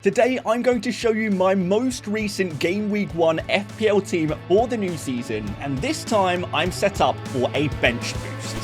Today, I'm going to show you my most recent Game Week 1 FPL team for the new season, and this time I'm set up for a bench boost.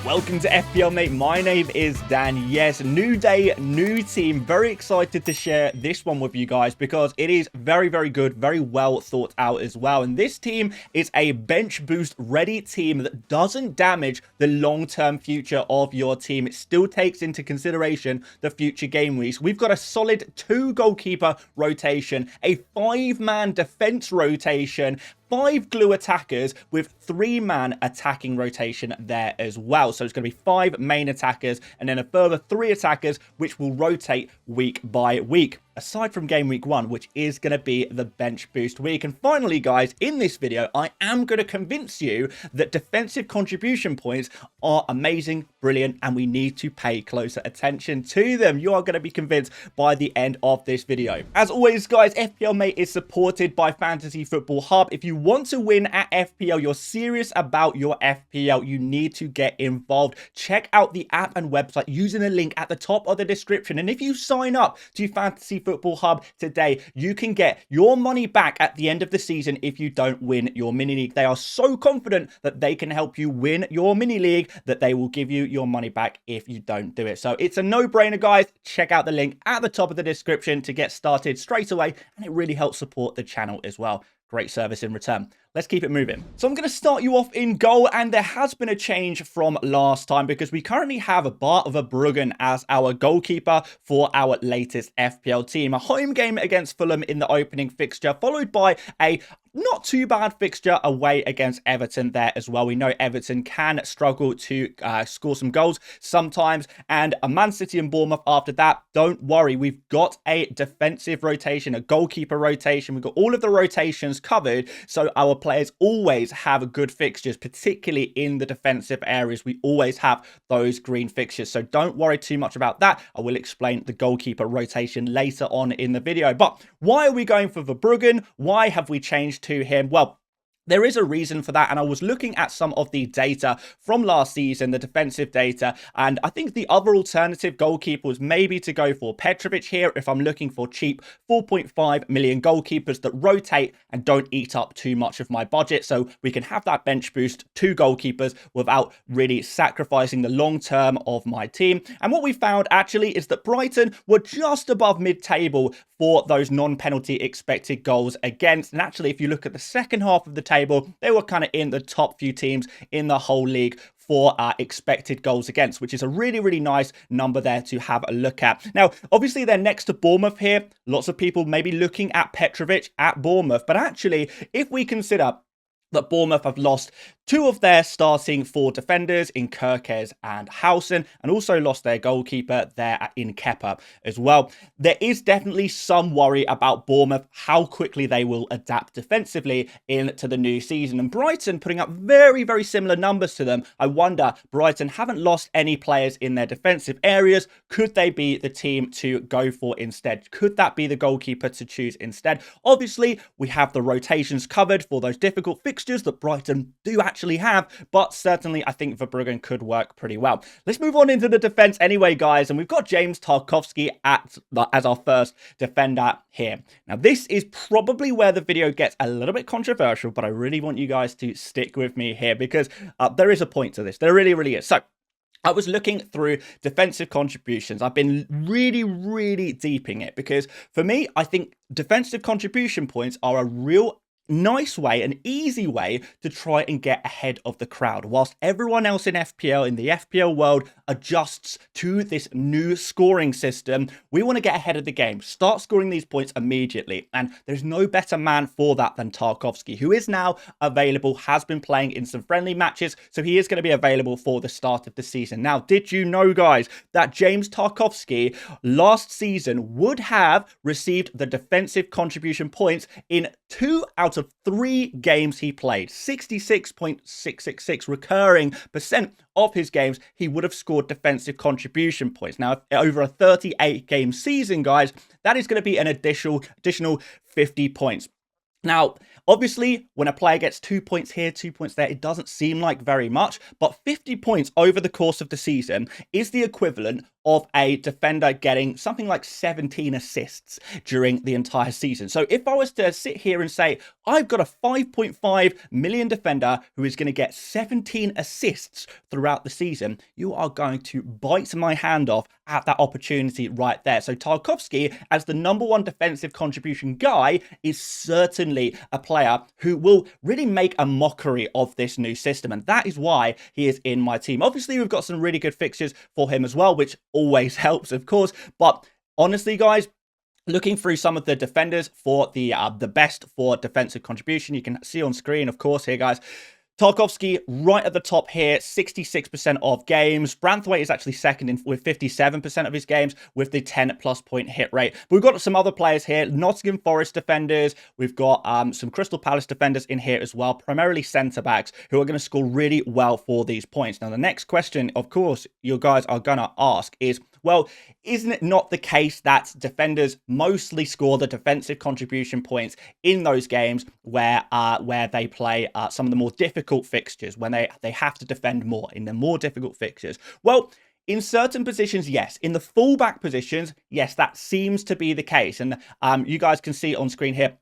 Welcome to FPL Mate, my name is Dan. Yes, new day, new team. Very excited to share this one with you guys because it is very, very good, very well thought out as well. And this team is a bench boost ready team that doesn't damage the long-term future of your team. It still takes into consideration the future game weeks. We've got a solid 2 goalkeeper rotation, a 5-man defense rotation, 5 glue attackers with 3-man attacking rotation there as well. So it's going to be 5 main attackers and then a further 3 attackers which will rotate week by week. Aside from game week 1, which is going to be the bench boost week. And finally, guys, in this video, I am going to convince you that defensive contribution points are amazing, brilliant, and we need to pay closer attention to them. You are going to be convinced by the end of this video. As always, guys, FPL Mate is supported by Fantasy Football Hub. If you want to win at FPL, you're serious about your FPL, you need to get involved. Check out the app and website using the link at the top of the description. And if you sign up to Fantasy Football Hub today, you can get your money back at the end of the season if you don't win your mini league. They are so confident that they can help you win your mini league that they will give you your money back if you don't do it. So it's a no-brainer, guys. Check out the link at the top of the description to get started straight away, and it really helps support the channel as well. Great service in return. Let's keep it moving. So I'm going to start you off in goal, and there has been a change from last time because we currently have Bart Verbruggen as our goalkeeper for our latest FPL team. A home game against Fulham in the opening fixture, followed by a not too bad fixture away against Everton there as well. We know Everton can struggle to score some goals sometimes, and a Man City and Bournemouth after that. Don't worry, we've got a defensive rotation, a goalkeeper rotation. We've got all of the rotations covered, so our players always have good fixtures, particularly in the defensive areas. We always have those green fixtures, so don't worry too much about that. I will explain the goalkeeper rotation later on in the video. But why are we going for Verbruggen? Why have we changed to him? Well, there is a reason for that, and I was looking at some of the data from last season, the defensive data, and I think the other alternative goalkeeper was maybe to go for Petrovic here if I'm looking for cheap 4.5 million goalkeepers that rotate and don't eat up too much of my budget, so we can have that bench boost, 2 goalkeepers without really sacrificing the long term of my team. And what we found actually is that Brighton were just above mid-table for those non-penalty expected goals against, and actually if you look at the second half of the table, they were kind of in the top few teams in the whole league for expected goals against, which is a really, really nice number there to have a look at. Now, obviously, they're next to Bournemouth here. Lots of people may be looking at Petrovic at Bournemouth, but actually, if we consider that Bournemouth have lost 2 of their starting 4 defenders in Kerkez and Howson, and also lost their goalkeeper there in Kepa as well. There is definitely some worry about Bournemouth, how quickly they will adapt defensively into the new season. And Brighton putting up very, very similar numbers to them. I wonder, Brighton haven't lost any players in their defensive areas. Could they be the team to go for instead? Could that be the goalkeeper to choose instead? Obviously, we have the rotations covered for those difficult fixtures that Brighton do actually have, but certainly I think Verbruggen could work pretty well. Let's move on into the defense anyway, guys, and we've got James Tarkowski as our first defender here. Now, this is probably where the video gets a little bit controversial, but I really want you guys to stick with me here because there is a point to this. There really, really is. So, I was looking through defensive contributions. I've been really, really deep in it because for me, I think defensive contribution points are a real nice way, an easy way to try and get ahead of the crowd. Whilst everyone else in FPL, in the FPL world, adjusts to this new scoring system, we want to get ahead of the game, start scoring these points immediately. And there's no better man for that than Tarkowski, who is now available, has been playing in some friendly matches, so he is going to be available for the start of the season. Now, did you know, guys, that James Tarkowski last season would have received the defensive contribution points in 2 out of 3 games he played? 66.666 recurring percent of his games, he would have scored defensive contribution points. Now, over a 38 game season, guys, that is going to be an additional 50 points. Now, Obviously, when a player gets 2 points here, 2 points there, it doesn't seem like very much, but 50 points over the course of the season is the equivalent of a defender getting something like 17 assists during the entire season. So if I was to sit here and say, I've got a 5.5 million defender who is going to get 17 assists throughout the season, you are going to bite my hand off at that opportunity right there. So Tarkowski, as the #1 defensive contribution guy, is certainly a player who will really make a mockery of this new system, and that is why he is in my team. Obviously, we've got some really good fixtures for him as well, which always helps, of course, but honestly, guys, looking through some of the defenders for the best for defensive contribution, you can see on screen, of course, here, guys. Tarkowski right at the top here, 66% of games. Branthwaite is actually second with 57% of his games with the 10+ point hit rate. But we've got some other players here, Nottingham Forest defenders. We've got some Crystal Palace defenders in here as well, primarily centre-backs who are going to score really well for these points. Now, the next question, of course, you guys are going to ask is, well, isn't it not the case that defenders mostly score the defensive contribution points in those games where they play some of the more difficult fixtures, when they have to defend more in the more difficult fixtures? Well, in certain positions, yes. In the fullback positions, yes, that seems to be the case. And you guys can see on screen here.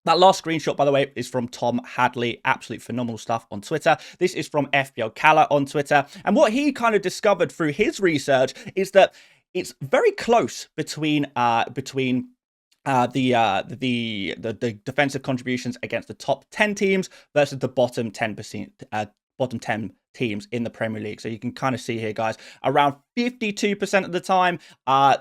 That last screenshot, by the way, is from Tom Hadley. Absolute phenomenal stuff on Twitter. This is from FPL Cala on Twitter. And what he kind of discovered through his research is that it's very close between the defensive contributions against the top 10 teams versus the bottom 10%, bottom 10 teams in the Premier League. So you can kind of see here, guys, around 52% of the time,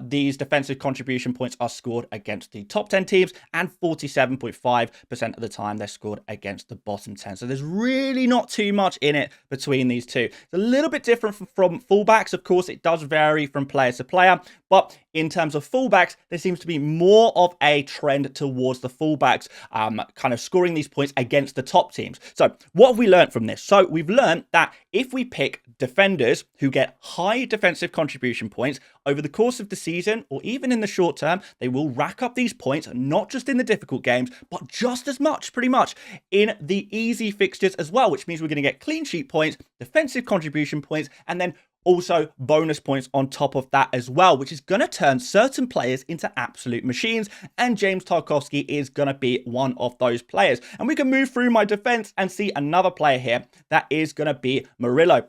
these defensive contribution points are scored against the top 10 teams, and 47.5% of the time they're scored against the bottom 10. So there's really not too much in it between these two. It's a little bit different from fullbacks. Of course, it does vary from player to player, but in terms of fullbacks, there seems to be more of a trend towards the fullbacks kind of scoring these points against the top teams. So what have we learned from this? So we've learned that if we pick defenders who get high defensive contribution points over the course of the season, or even in the short term, they will rack up these points, not just in the difficult games, but just as much, pretty much, in the easy fixtures as well, which means we're going to get clean sheet points, defensive contribution points, and then also bonus points on top of that as well, which is going to turn certain players into absolute machines. And James Tarkowski is going to be one of those players. And we can move through my defense and see another player here that is going to be Murillo.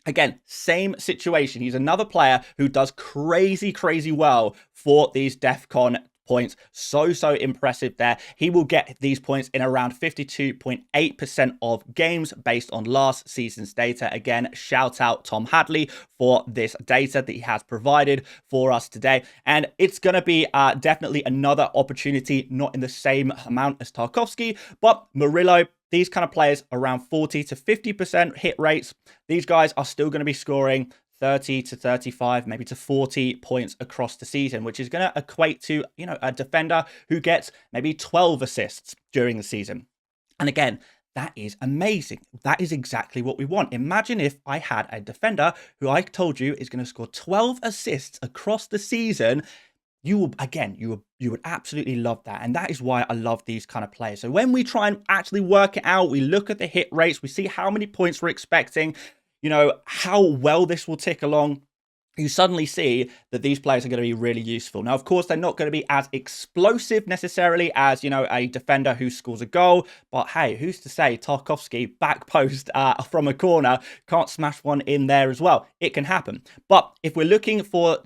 Again, same situation. He's another player who does crazy well for these DEFCON points. So impressive there. He will get these points in around 52.8% of games based on last season's data. Again, shout out Tom Hadley for this data that he has provided for us today. And it's going to be definitely another opportunity, not in the same amount as Tarkowski, but Murillo, these kind of players around 40 to 50% hit rates. These guys are still going to be scoring 30 to 35, maybe to 40 points across the season, which is going to equate to, a defender who gets maybe 12 assists during the season. And again, that is amazing. That is exactly what we want. Imagine if I had a defender who I told you is going to score 12 assists across the season. You would absolutely love that. And that is why I love these kind of players. So when we try and actually work it out, we look at the hit rates, we see how many points we're expecting, how well this will tick along. You suddenly see that these players are going to be really useful. Now, of course, they're not going to be as explosive necessarily as, a defender who scores a goal. But hey, who's to say Tarkowski, back post from a corner, can't smash one in there as well? It can happen. But if we're looking for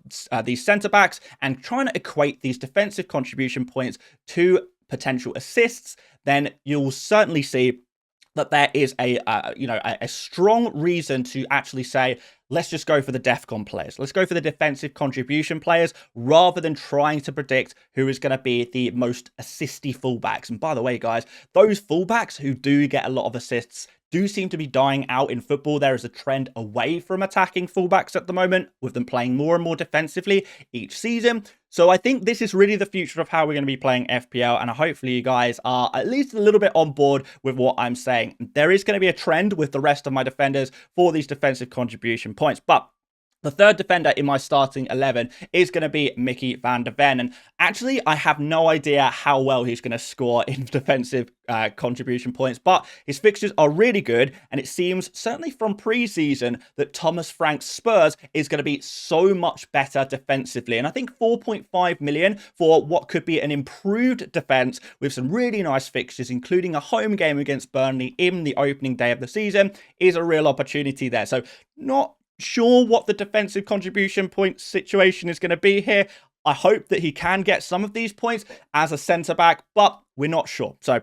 these centre-backs and trying to equate these defensive contribution points to potential assists, then you'll certainly see that there is a strong reason to actually say, let's just go for the DEFCON players. Let's go for the defensive contribution players rather than trying to predict who is going to be the most assisty fullbacks. And by the way, guys, those fullbacks who do get a lot of assists do seem to be dying out in football. There is a trend away from attacking fullbacks at the moment, with them playing more and more defensively each season. So I think this is really the future of how we're going to be playing FPL, and hopefully you guys are at least a little bit on board with what I'm saying. There is going to be a trend with the rest of my defenders for these defensive contribution points, but The third defender in my starting 11 is going to be Mickey van der Ven. And actually, I have no idea how well he's going to score in defensive contribution points, but his fixtures are really good. And it seems, certainly from pre-season, that Thomas Frank's Spurs is going to be so much better defensively. And I think 4.5 million for what could be an improved defense with some really nice fixtures, including a home game against Burnley in the opening day of the season, is a real opportunity there. So not sure what the defensive contribution point situation is going to be here. I hope that he can get some of these points as a centre back, but we're not sure. So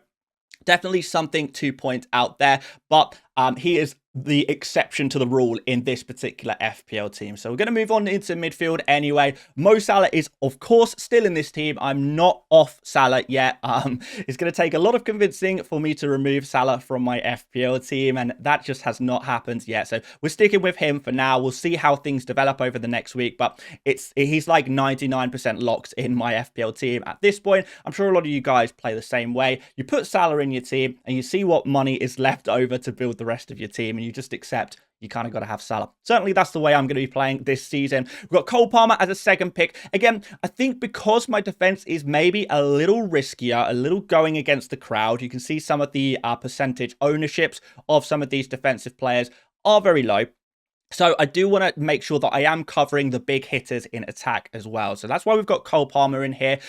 definitely something to point out there, but he is the exception to the rule in this particular FPL team. So we're going to move on into midfield anyway. Mo Salah is, of course, still in this team. I'm not off Salah yet. It's going to take a lot of convincing for me to remove Salah from my FPL team, and that just has not happened yet. So we're sticking with him for now. We'll see how things develop over the next week, but he's like 99% locked in my FPL team at this point. I'm sure a lot of you guys play the same way. You put Salah in your team, and you see what money is left over to build the rest of your team, and you just accept you kind of got to have Salah. Certainly, that's the way I'm going to be playing this season. We've got Cole Palmer as a second pick. Again, I think because my defense is maybe a little riskier, a little going against the crowd, you can see some of the percentage ownerships of some of these defensive players are very low. So I do want to make sure that I am covering the big hitters in attack as well. So that's why we've got Cole Palmer in here.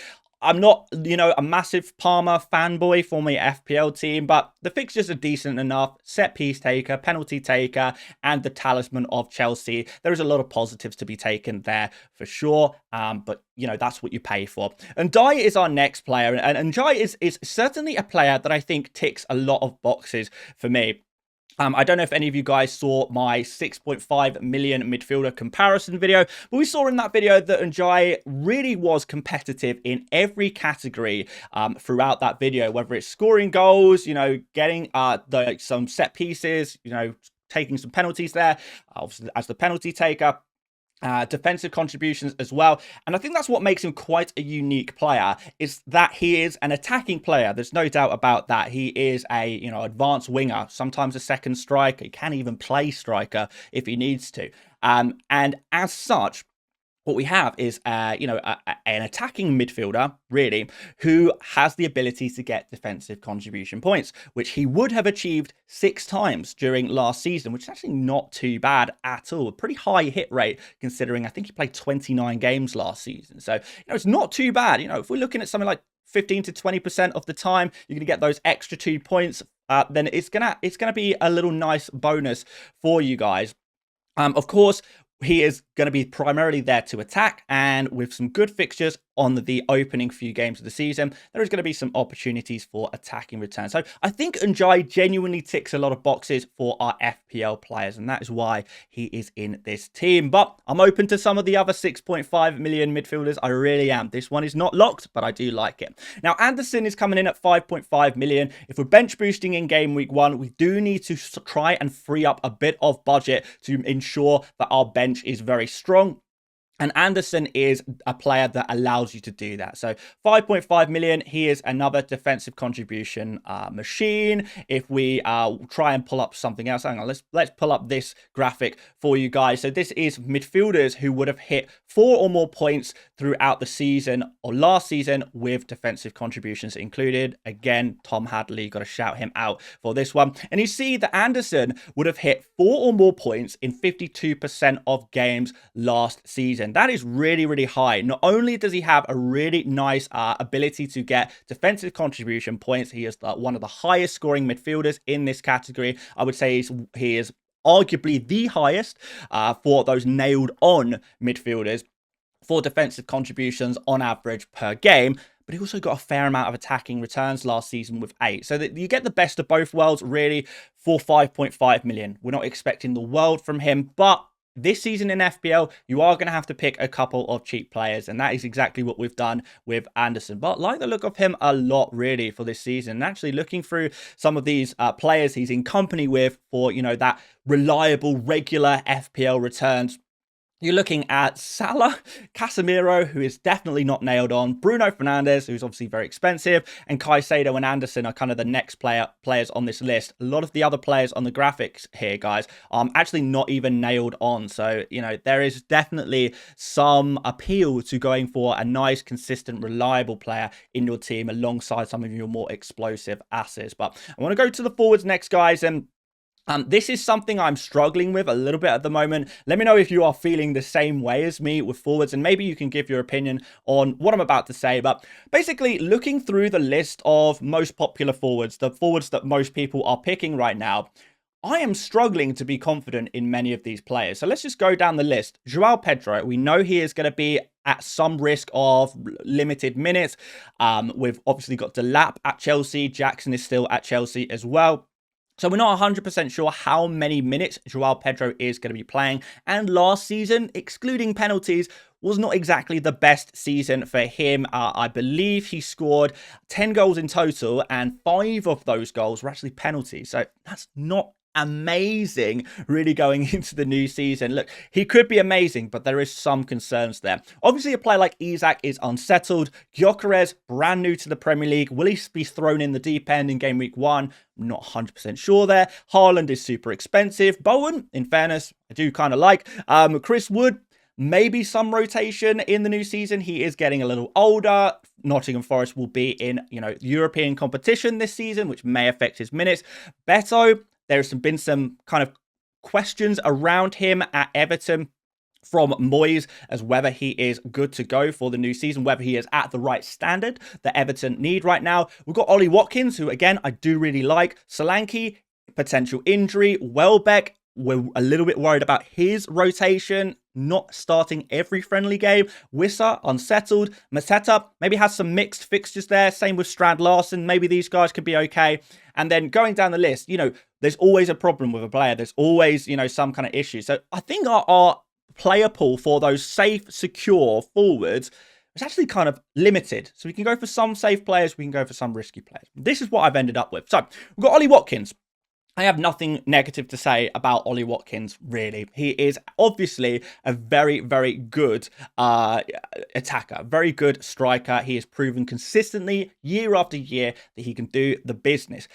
I'm not, a massive Palmer fanboy for my FPL team, but the fixtures are decent enough. Set piece taker, penalty taker, and the talisman of Chelsea. There is a lot of positives to be taken there for sure. But that's what you pay for. And Dye is our next player, and Dye is certainly a player that I think ticks a lot of boxes for me. I don't know if any of you guys saw my 6.5 million midfielder comparison video, but we saw in that video that Njai really was competitive in every category throughout that video, whether it's scoring goals, getting some set pieces, taking some penalties there, obviously as the penalty taker. Defensive contributions as well. And I think that's what makes him quite a unique player, is that he is an attacking player. There's no doubt about that. He is a, advanced winger, sometimes a second striker. He can even play striker if he needs to. And as such, what we have is, an attacking midfielder, really, who has the ability to get defensive contribution points, which he would have achieved 6 times during last season, which is actually not too bad at all. A pretty high hit rate, considering I think he played 29 games last season. So, it's not too bad. If we're looking at something like 15 to 20% of the time, you're going to get those extra 2 points. Then it's gonna be a little nice bonus for you guys. Of course, he is going to be primarily there to attack, and with some good fixtures on the opening few games of the season, there is going to be some opportunities for attacking returns. So I think Njai genuinely ticks a lot of boxes for our FPL players, and that is why he is in this team. But I'm open to some of the other 6.5 million midfielders. I really am. This one is not locked, but I do like it. Now, Anderson is coming in at 5.5 million. If we're bench boosting in game week 1, we do need to try and free up a bit of budget to ensure that our bench is very strong. And Anderson is a player that allows you to do that. So 5.5 million, he is another defensive contribution machine. If we try and pull up something else, hang on, let's pull up this graphic for you guys. So this is midfielders who would have hit 4 or more points throughout the season or last season with defensive contributions included. Again, Tom Hadley, got to shout him out for this one. And you see that Anderson would have hit 4 or more points in 52% of games last season. That is really, really high. Not only does he have a really nice ability to get defensive contribution points, he is one of the highest scoring midfielders in this category. I would say he is arguably the highest for those nailed on midfielders for defensive contributions on average per game. But he also got a fair amount of attacking returns last season with 8. So that you get the best of both worlds, really, for 5.5 million. We're not expecting the world from him, but this season in FPL, you are going to have to pick a couple of cheap players, and that is exactly what we've done with Anderson. But like the look of him a lot, really, for this season. And actually looking through some of these players he's in company with for, that reliable, regular FPL returns, You're looking at Salah, Casemiro, who is definitely not nailed on, Bruno Fernandes, who's obviously very expensive, and Caicedo and Anderson are kind of the next players on this list. A lot of the other players on the graphics here, guys, are actually not even nailed on. So, you know, there is definitely some appeal to going for a nice, consistent, reliable player in your team alongside some of your more explosive assets. But I want to go to the forwards next, guys, and this is something I'm struggling with a little bit at the moment. Let me know if you are feeling the same way as me with forwards, and maybe you can give your opinion on what I'm about to say. But basically, looking through the list of most popular forwards, the forwards that most people are picking right now, I am struggling to be confident in many of these players. So let's just go down the list. Joao Pedro, we know he is going to be at some risk of limited minutes. We've obviously got Delap at Chelsea. Jackson is still at Chelsea as well. So we're not 100% sure how many minutes Joao Pedro is going to be playing. And last season, excluding penalties, was not exactly the best season for him. I believe he scored 10 goals in total, and 5 of those goals were actually penalties. So that's not amazing really going into the new season. Look, he could be amazing, but there is some concerns there. Obviously, a player like Isak is unsettled. Gyökeres, brand new to the Premier League. Will he be thrown in the deep end in game week 1? I'm not 100% sure there. Haaland is super expensive. Bowen, in fairness, I do kind of like. Chris Wood, maybe some rotation in the new season. He is getting a little older. Nottingham Forest will be in, European competition this season, which may affect his minutes. Beto, there's been some kind of questions around him at Everton from Moyes as whether he is good to go for the new season, whether he is at the right standard that Everton need right now. We've got Ollie Watkins, who, again, I do really like. Solanke, potential injury. Welbeck, we're a little bit worried about his rotation, not starting every friendly game. Wissa, unsettled. Mateta maybe has some mixed fixtures there. Same with Strand Larson. Maybe these guys could be okay. And then going down the list, there's always a problem with a player. There's always, some kind of issue. So I think our player pool for those safe, secure forwards is actually kind of limited. So we can go for some safe players. We can go for some risky players. This is what I've ended up with. So we've got Ollie Watkins. I have nothing negative to say about Ollie Watkins, really. He is obviously a very, very good attacker, very good striker. He has proven consistently, year after year, that he can do the business.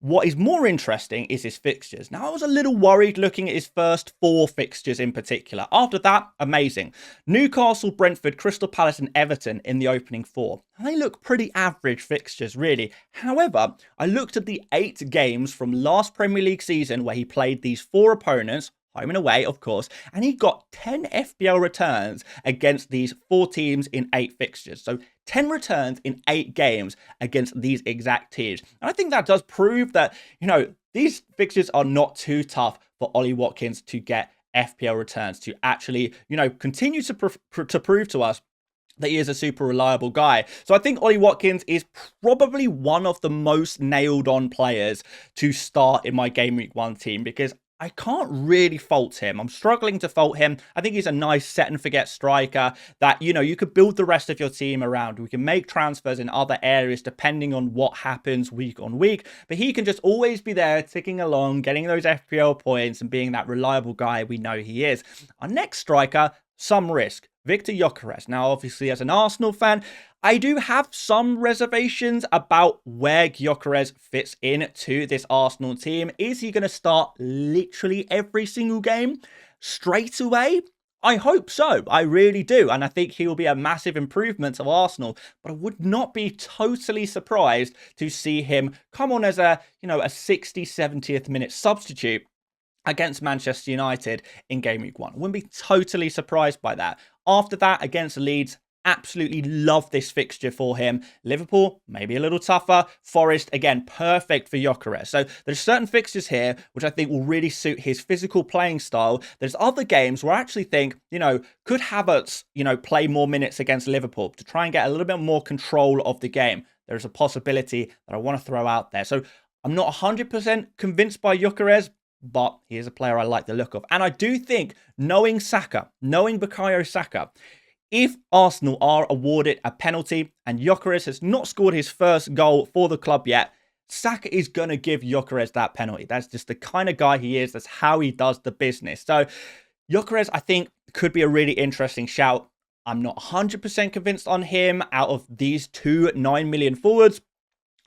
What is more interesting is his fixtures. Now, I was a little worried looking at his first 4 fixtures in particular. After that, amazing. Newcastle, Brentford, Crystal Palace and Everton in the opening 4. And they look pretty average fixtures, really. However, I looked at the 8 games from last Premier League season where he played these 4 opponents, home and away, of course, and he got 10 FPL returns against these 4 teams in 8 fixtures. So 10 returns in 8 games against these exact teams. And I think that does prove that, these fixtures are not too tough for Ollie Watkins to get FPL returns, to actually, continue to prove to us that he is a super reliable guy. So I think Ollie Watkins is probably one of the most nailed on players to start in my Game Week 1 team, because I can't really fault him. I'm struggling to fault him. I think he's a nice set and forget striker that, you could build the rest of your team around. We can make transfers in other areas depending on what happens week on week. But he can just always be there, ticking along, getting those FPL points and being that reliable guy we know he is. Our next striker, some risk. Victor Gyökeres. Now, obviously, as an Arsenal fan, I do have some reservations about where Gyökeres fits into this Arsenal team. Is he going to start literally every single game straight away? I hope so. I really do. And I think he will be a massive improvement of Arsenal. But I would not be totally surprised to see him come on as a 60th, 70th minute substitute against Manchester United in Game Week 1. I wouldn't be totally surprised by that. After that, against Leeds, absolutely love this fixture for him. Liverpool, maybe a little tougher. Forest, again, perfect for Gyökeres. So there's certain fixtures here which I think will really suit his physical playing style. There's other games where I actually think, could Havertz, play more minutes against Liverpool to try and get a little bit more control of the game. There's a possibility that I want to throw out there. So I'm not 100% convinced by Gyökeres, but he is a player I like the look of. And I do think, knowing Bukayo Saka, if Arsenal are awarded a penalty and Gyökeres has not scored his first goal for the club yet, Saka is going to give Gyökeres that penalty. That's just the kind of guy he is. That's how he does the business. So Gyökeres, I think, could be a really interesting shout. I'm not 100% convinced on him. Out of these two 9 million forwards,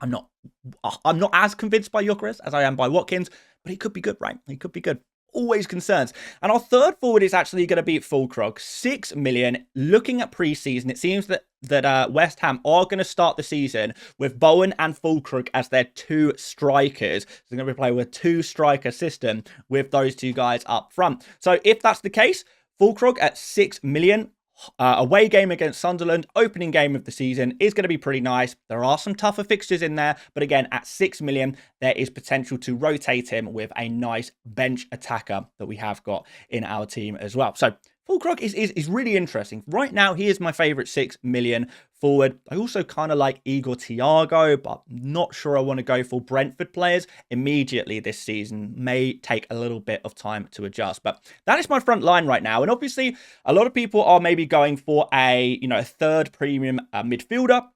I'm not as convinced by Gyökeres as I am by Watkins, but he could be good, right? He could be good. Always concerns. And our third forward is actually going to be Fulkrug, 6 million. Looking at preseason, it seems that West Ham are going to start the season with Bowen and Fulkrug as their two strikers. So they're going to be playing with a two-striker system with those two guys up front. So if that's the case, Fulkrug at 6 million. Away game against Sunderland, opening game of the season, is going to be pretty nice. There are some tougher fixtures in there, but again, at 6 million, there is potential to rotate him with a nice bench attacker that we have got in our team as well. So Fulkrug is really interesting. Right now, he is my favourite 6 million forward. I also kind of like Igor Thiago, but not sure I want to go for Brentford players immediately this season. May take a little bit of time to adjust, but that is my front line right now. And obviously, a lot of people are maybe going for a third premium midfielder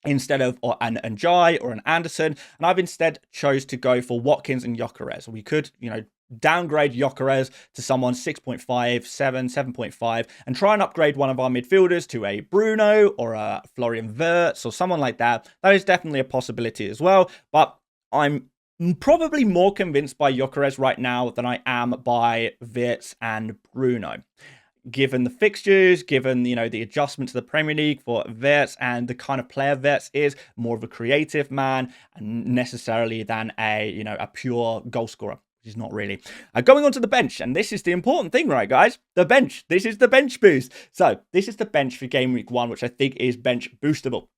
instead of an Njai or an Anderson, and I've instead chose to go for Watkins and Gyökeres. We could, downgrade Gyökeres to someone 6.5, 7, 7.5, and try and upgrade one of our midfielders to a Bruno or a Florian Wirtz or someone like that. That is definitely a possibility as well, but I'm probably more convinced by Gyökeres right now than I am by Wirtz and Bruno. Given the fixtures, given, the adjustment to the Premier League for Wirtz and the kind of player Wirtz is, more of a creative man necessarily than a pure goal scorer. Which is not really. Going on to the bench, and this is the important thing, right, guys? The bench. This is the bench boost. So this is the bench for Game Week 1, which I think is bench boostable.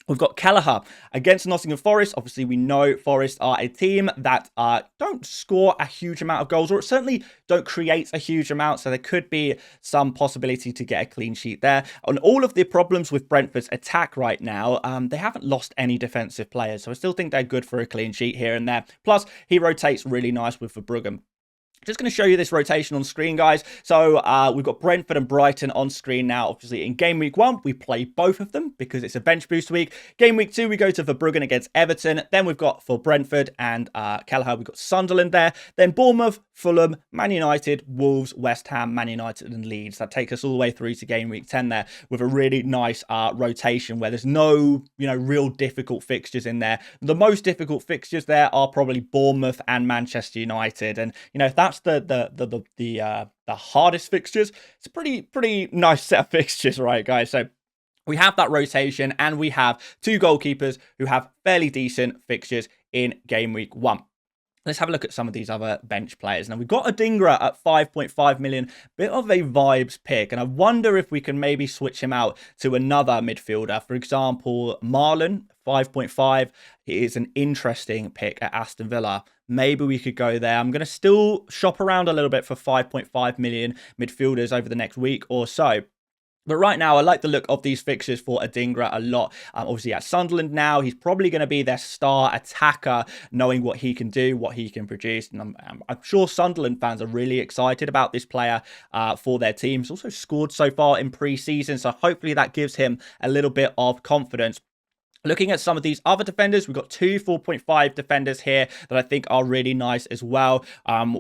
We've got Kelleher against Nottingham Forest. Obviously, we know Forest are a team that don't score a huge amount of goals, or certainly don't create a huge amount. So there could be some possibility to get a clean sheet there. On all of the problems with Brentford's attack right now, they haven't lost any defensive players. So I still think they're good for a clean sheet here and there. Plus, he rotates really nice with Verbruggen. Just going to show you this rotation on screen, guys. So we've got Brentford and Brighton on screen now. Obviously, in Game Week 1, we play both of them because it's a bench boost week. Game Week 2, we go to Verbruggen against Everton. Then we've got, for Brentford and Kelleher, we've got Sunderland there. Then Bournemouth, Fulham, Man United, Wolves, West Ham, Man United and Leeds. That takes us all the way through to Game Week 10 there with a really nice rotation where there's no, real difficult fixtures in there. The most difficult fixtures there are probably Bournemouth and Manchester United. And, if that's the hardest fixtures, it's a pretty nice set of fixtures, right, guys? So we have that rotation, and we have two goalkeepers who have fairly decent fixtures in Game Week 1. Let's have a look at some of these other bench players. Now, we've got Adingra at 5.5 million. Bit of a vibes pick. And I wonder if we can maybe switch him out to another midfielder. For example, Marlon, 5.5. He is an interesting pick at Aston Villa. Maybe we could go there. I'm going to still shop around a little bit for 5.5 million midfielders over the next week or so. But right now, I like the look of these fixtures for Adingra a lot. Obviously, at Sunderland now, he's probably going to be their star attacker, knowing what he can do, what he can produce. And I'm sure Sunderland fans are really excited about this player for their team. He's also scored so far in pre-season, so hopefully that gives him a little bit of confidence. Looking at some of these other defenders, we've got two 4.5 defenders here that I think are really nice as well.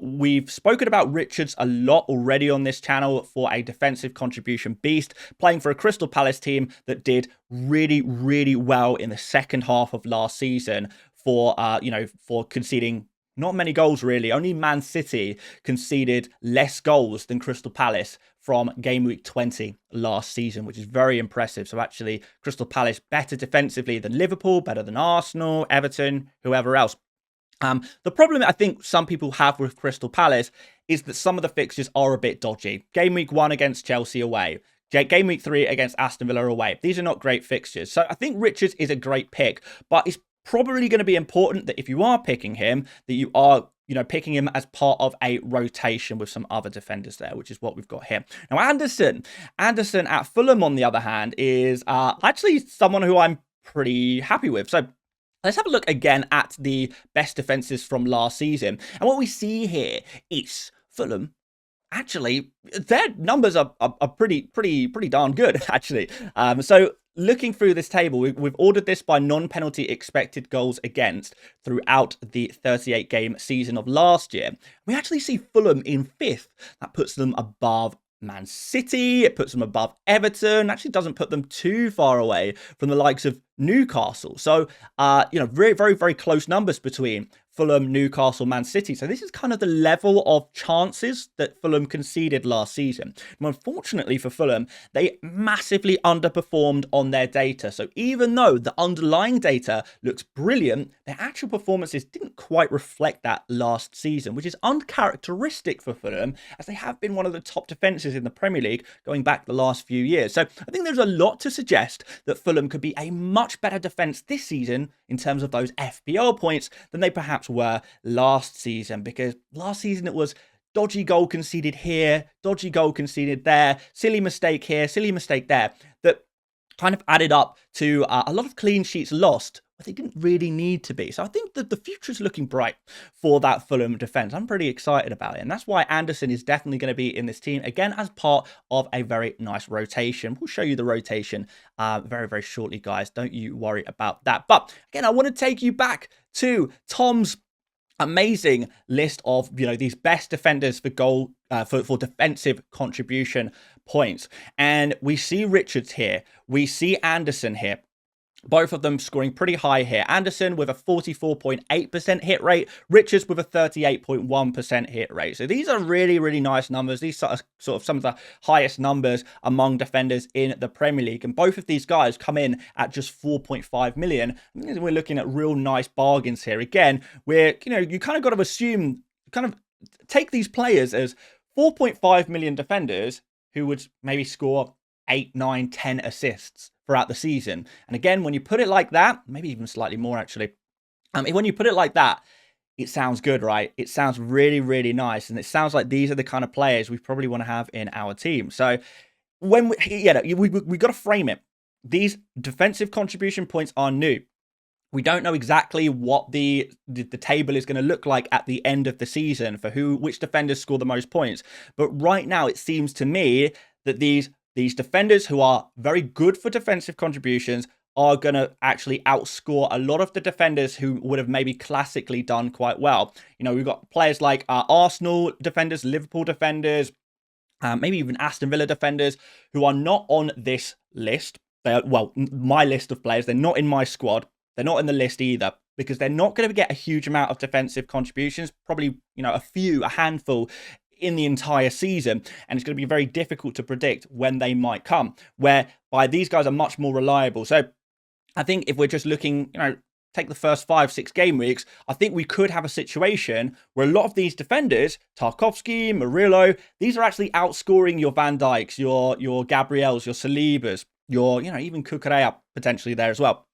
We've spoken about Richards a lot already on this channel for a defensive contribution beast, playing for a Crystal Palace team that did really, really well in the second half of last season for conceding not many goals, really. Only Man City conceded less goals than Crystal Palace from Game Week 20 last season, which is very impressive. So actually, Crystal Palace better defensively than Liverpool, better than Arsenal, Everton, whoever else. The problem I think some people have with Crystal Palace is that some of the fixtures are a bit dodgy. Game Week 1 against Chelsea away. Game Week 3 against Aston Villa away. These are not great fixtures. So I think Richards is a great pick, but it's probably going to be important that if you are picking him, that you are picking him as part of a rotation with some other defenders there, which is what we've got here. Now, Anderson at Fulham, on the other hand, is actually someone who I'm pretty happy with. So let's have a look again at the best defenses from last season. And what we see here is Fulham, actually, their numbers are pretty darn good, actually. So looking through this table, we've ordered this by non-penalty expected goals against throughout the 38-game season of last year. We actually see Fulham in 5th. That puts them above Man City. It puts them above Everton. Actually doesn't put them too far away from the likes of Newcastle. So, very, very, very close numbers between Fulham, Newcastle, Man City. So this is kind of the level of chances that Fulham conceded last season. And unfortunately for Fulham, they massively underperformed on their data. So even though the underlying data looks brilliant, their actual performances didn't quite reflect that last season, which is uncharacteristic for Fulham, as they have been one of the top defences in the Premier League going back the last few years. So I think there's a lot to suggest that Fulham could be a much better defence this season in terms of those FPL points than they perhaps were last season, because last season it was dodgy goal conceded here, dodgy goal conceded there, silly mistake here, silly mistake there, that kind of added up to a lot of clean sheets lost, but they didn't really need to be. So I think that the future is looking bright for that Fulham defence. I'm pretty excited about it, and that's why Anderson is definitely going to be in this team, again, as part of a very nice rotation. We'll show you the rotation very, very shortly, guys. Don't you worry about that. But again, I want to take you back to Tom's amazing list of these best defenders for goal for defensive contribution points, and we see Richards here, we see Anderson here, both of them scoring pretty high here. Anderson with a 44.8% hit rate, Richards with a 38.1% hit rate. So these are really, really nice numbers. These are sort of some of the highest numbers among defenders in the Premier League. And both of these guys come in at just 4.5 million. We're looking at real nice bargains here. Again, you kind of got to assume, kind of take these players as 4.5 million defenders who would maybe score 8, 9, 10 assists throughout the season. And again, when you put it like that, maybe even slightly more actually, when you put it like that, it sounds good, right? It sounds really, really nice. And it sounds like these are the kind of players we probably want to have in our team. So when we got to frame it. These defensive contribution points are new. We don't know exactly what the table is going to look like at the end of the season for which defenders score the most points. But right now, it seems to me that these defenders who are very good for defensive contributions are going to actually outscore a lot of the defenders who would have maybe classically done quite well. We've got players like Arsenal defenders, Liverpool defenders, maybe even Aston Villa defenders who are not on this list. My list of players. They're not in my squad. They're not in the list either, because they're not going to get a huge amount of defensive contributions, probably, a handful in the entire season, and it's going to be very difficult to predict when they might come, whereby these guys are much more reliable. So I think if we're just looking, take the first 5-6 game weeks, I think we could have a situation where a lot of these defenders, Tarkowski, Murillo, these are actually outscoring your Van Dijks, your Gabriels, your Salibas, your, even Cucurella potentially there as well.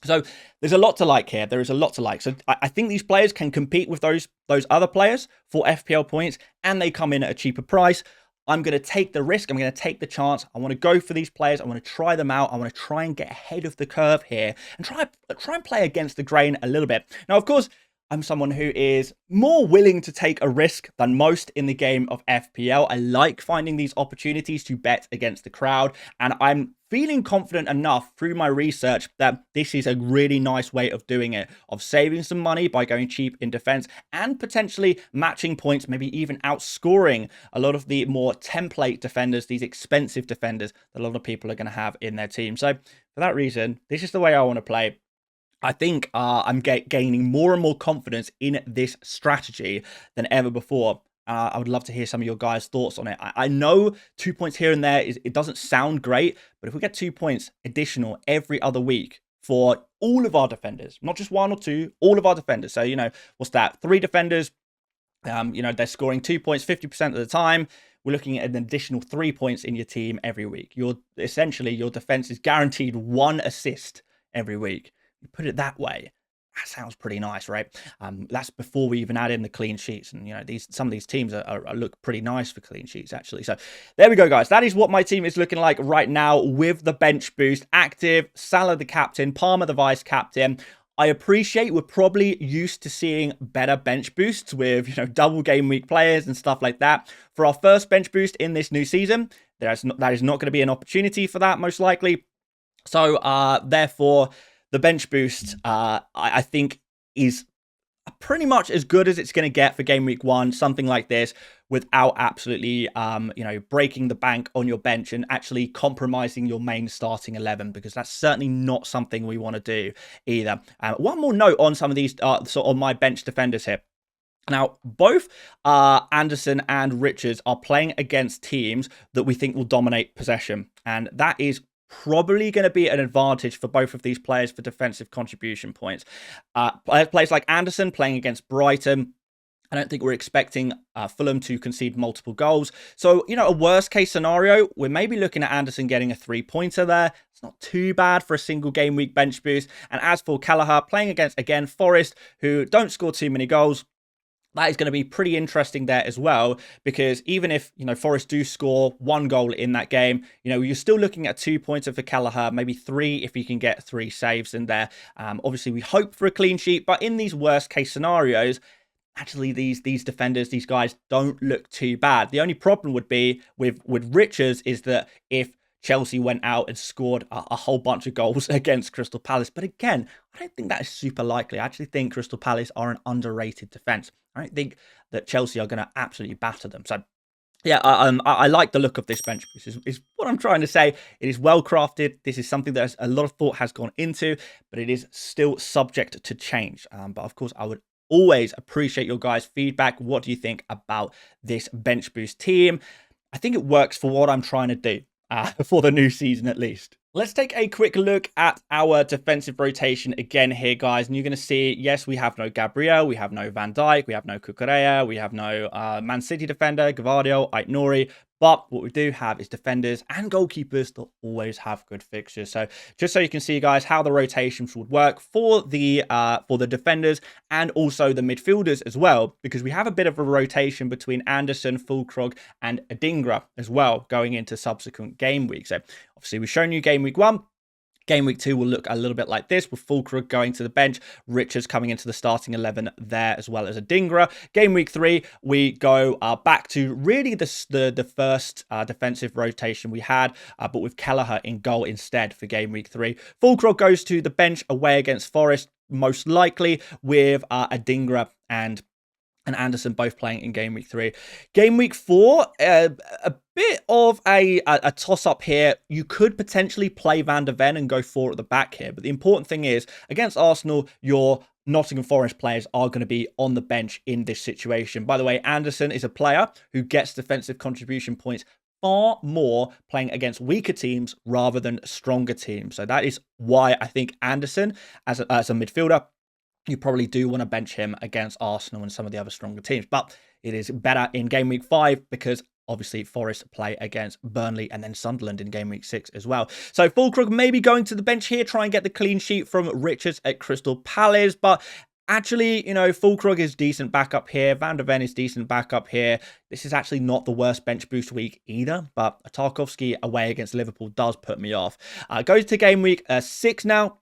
So there's a lot to like here. There is a lot to like. So I think these players can compete with those other players for FPL points, and they come in at a cheaper price. I'm going to take the risk. I'm going to take the chance. I want to go for these players. I want to try them out. I want to try and get ahead of the curve here and try and play against the grain a little bit. Now, of course, I'm someone who is more willing to take a risk than most in the game of FPL. I like finding these opportunities to bet against the crowd, and I'm feeling confident enough through my research that this is a really nice way of doing it, of saving some money by going cheap in defense and potentially matching points, maybe even outscoring a lot of the more template defenders, these expensive defenders that a lot of people are going to have in their team. So for that reason, this is the way I want to play. I think I'm gaining more and more confidence in this strategy than ever before. I would love to hear some of your guys' thoughts on it. I know 2 points here and there, it doesn't sound great, but if we get 2 points additional every other week for all of our defenders, not just 1 or 2, all of our defenders. So, what's that? 3 defenders, they're scoring 2 points 50% of the time. We're looking at an additional 3 points in your team every week. Your defense is guaranteed 1 assist every week. You put it that way, that sounds pretty nice, right? That's before we even add in the clean sheets, and some of these teams look pretty nice for clean sheets actually. So there we go, guys. That is what my team is looking like right now with the bench boost active. Salah the captain, Palmer the vice captain. I appreciate we're probably used to seeing better bench boosts with double game week players and stuff like that. For our first bench boost in this new season, that is not going to be an opportunity for that most likely. So therefore, the bench boost, I think, is pretty much as good as it's going to get for game week 1, something like this, without absolutely, breaking the bank on your bench and actually compromising your main starting 11, because that's certainly not something we want to do either. One more note on some of these, sort of my bench defenders here. Now, both Anderson and Richards are playing against teams that we think will dominate possession, and that is probably going to be an advantage for both of these players for defensive contribution points. Players like Anderson playing against Brighton, I don't think we're expecting Fulham to concede multiple goals. So, a worst case scenario, we're maybe looking at Anderson getting a 3-pointer there. It's not too bad for a single game week bench boost. And as for Kelleher, playing against, again, Forest, who don't score too many goals, that is going to be pretty interesting there as well, because even if, Forest do score 1 goal in that game, you're still looking at 2-pointer for Kelleher, maybe 3 if you can get 3 saves in there. Obviously, we hope for a clean sheet, but in these worst case scenarios, actually, these defenders, these guys don't look too bad. The only problem would be with Richards is that if Chelsea went out and scored a whole bunch of goals against Crystal Palace. But again, I don't think that is super likely. I actually think Crystal Palace are an underrated defence. I don't think that Chelsea are going to absolutely batter them. So, yeah, I like the look of this bench boost, is what I'm trying to say. It is well crafted. This is something that a lot of thought has gone into, but it is still subject to change. But of course, I would always appreciate your guys' feedback. What do you think about this bench boost team? I think it works for what I'm trying to do. For the new season at least. Let's take a quick look at our defensive rotation again here, guys. And you're going to see, yes, we have no Gabriel, we have no Van Dijk, we have no Cucurella, we have no Man City defender, Gvardiol, Aït-Nouri. But what we do have is defenders and goalkeepers that always have good fixtures. So just so you can see, guys, how the rotations would work for the defenders and also the midfielders as well, because we have a bit of a rotation between Anderson, Fulkrog, and Adingra as well going into subsequent game weeks. So obviously, we've shown you game week 1. Game week 2 will look a little bit like this, with Fulkrug going to the bench, Richards coming into the starting 11 there, as well as Adingra. Game week 3, we go back to really the first defensive rotation we had, but with Kelleher in goal instead for game week 3. Fulkrug goes to the bench away against Forest, most likely with Adingra and Anderson both playing in game week 3. Game week 4, a bit of a toss-up here. You could potentially play Van der Ven and go 4 at the back here. But the important thing is, against Arsenal, your Nottingham Forest players are going to be on the bench in this situation. By the way, Anderson is a player who gets defensive contribution points far more playing against weaker teams rather than stronger teams. So that is why I think Anderson, as a midfielder, you probably do want to bench him against Arsenal and some of the other stronger teams. But it is better in game week 5 because obviously Forest play against Burnley and then Sunderland in game week 6 as well. So Fulkrug maybe going to the bench here, try and get the clean sheet from Richards at Crystal Palace. But actually, Fulkrug is decent backup here. Van der Ven is decent backup here. This is actually not the worst bench boost week either. But Tarkowski away against Liverpool does put me off. Goes to game week 6 now.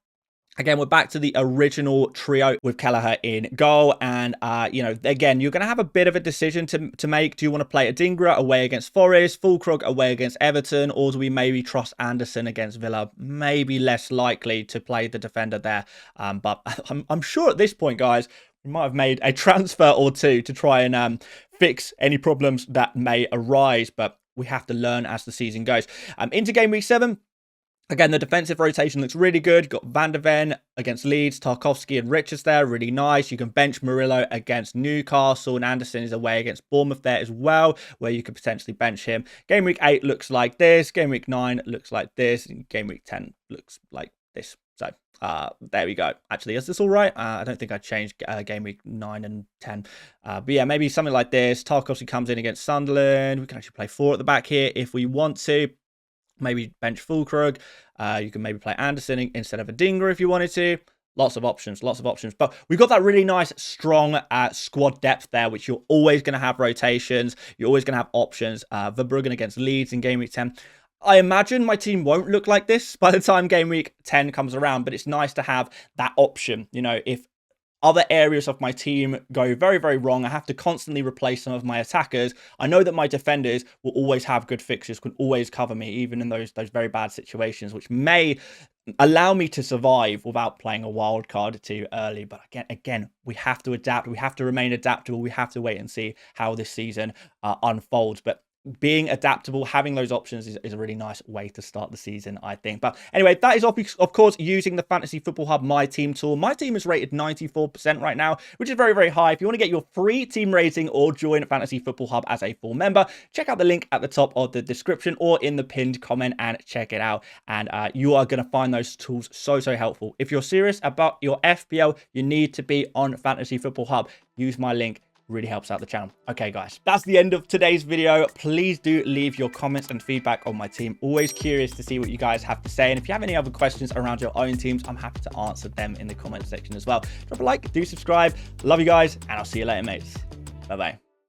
Again, we're back to the original trio with Kelleher in goal. And, again, you're going to have a bit of a decision to make. Do you want to play Adingra away against Forest, Fulkrug away against Everton, or do we maybe trust Anderson against Villa? Maybe less likely to play the defender there. But I'm sure at this point, guys, we might have made a transfer or two to try and fix any problems that may arise. But we have to learn as the season goes. Into game week 7. Again, the defensive rotation looks really good. Got Van der Ven against Leeds, Tarkowski and Richards there. Really nice. You can bench Murillo against Newcastle, and Anderson is away against Bournemouth there as well, where you could potentially bench him. Game week 8 looks like this. Game week 9 looks like this. And game week 10 looks like this. So there we go. Actually, is this all right? I don't think I changed game week 9 and 10. But yeah, maybe something like this. Tarkowski comes in against Sunderland. We can actually play 4 at the back here if we want to. Maybe bench Fulkrug. You can maybe play Anderson instead of Adingra if you wanted to. Lots of options. But we've got that really nice, strong squad depth there, which you're always going to have rotations. You're always going to have options. Verbruggen against Leeds in game week 10. I imagine my team won't look like this by the time game week 10 comes around, but it's nice to have that option. If other areas of my team go very, very wrong, I have to constantly replace some of my attackers. I know that my defenders will always have good fixtures, can always cover me, even in those very bad situations, which may allow me to survive without playing a wild card too early. But again, we have to adapt. We have to remain adaptable. We have to wait and see how this season unfolds. But being adaptable, having those options is a really nice way to start the season, I think. But anyway, that is of course using the Fantasy Football Hub My Team tool. My team is rated 94% right now, which is very, very high. If you want to get your free team rating or join Fantasy Football Hub as a full member, check out the link at the top of the description or in the pinned comment and check it out. And you are going to find those tools so helpful. If you're serious about your FPL, you need to be on Fantasy Football Hub. Use my link. Really helps out the channel. Okay, guys, that's the end of today's video. Please do leave your comments and feedback on my team. Always curious to see what you guys have to say. And if you have any other questions around your own teams, I'm happy to answer them in the comment section as well. Drop a like, do subscribe. Love you guys, and I'll see you later, mates. Bye-bye.